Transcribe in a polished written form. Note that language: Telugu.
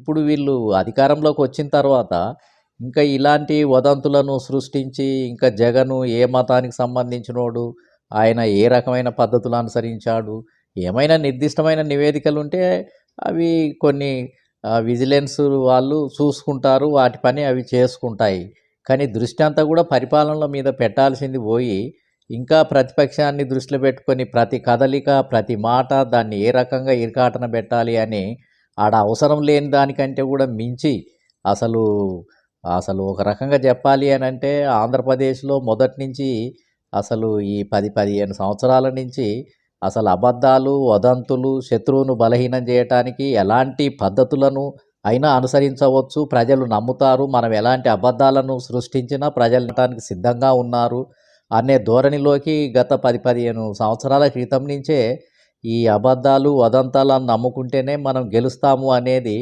ఇప్పుడు వీళ్ళు అధికారంలోకి వచ్చిన తర్వాత ఇంకా ఇలాంటి వదంతులను సృష్టించి ఇంకా జగను ఏ మతానికి సంబంధించినోడు, ఆయన ఏ రకమైన పద్ధతులు అనుసరించాడు, ఏమైనా నిర్దిష్టమైన నివేదికలుంటే అవి కొన్ని విజిలెన్స్ వాళ్ళు చూసుకుంటారు. వాటి పని అవి చేసుకుంటాయి. కానీ దృష్టి అంతా కూడా పరిపాలనల మీద పెట్టాల్సింది పోయి, ఇంకా ప్రతిపక్షాన్ని దృష్టిలో పెట్టుకొని ప్రతి కదలిక, ప్రతి మాట దాన్ని ఏ రకంగా ఇరకాటన పెట్టాలి అని ఆడ అవసరం లేని దానికంటే కూడా మించి అసలు, అసలు ఒక రకంగా చెప్పాలి అనంటే ఆంధ్రప్రదేశ్‌లో మొదటి నుంచి అసలు ఈ 10, 15 సంవత్సరాల నుంచి అసలు అబద్ధాలు, వదంతులు, శత్రువును బలహీనం చేయటానికి ఎలాంటి పద్ధతులను అయినా అనుసరించవచ్చు. ప్రజలు నమ్ముతారు. మనం ఎలాంటి అబద్ధాలను సృష్టించినా ప్రజలు నమ్మటానికి సిద్ధంగా ఉన్నారు అనే ధోరణిలోకి గత 10, 15 సంవత్సరాల క్రితం నుంచే ఈ అబద్ధాలు, వదంతాలను నమ్ముకుంటేనే మనం గెలుస్తాము అనేది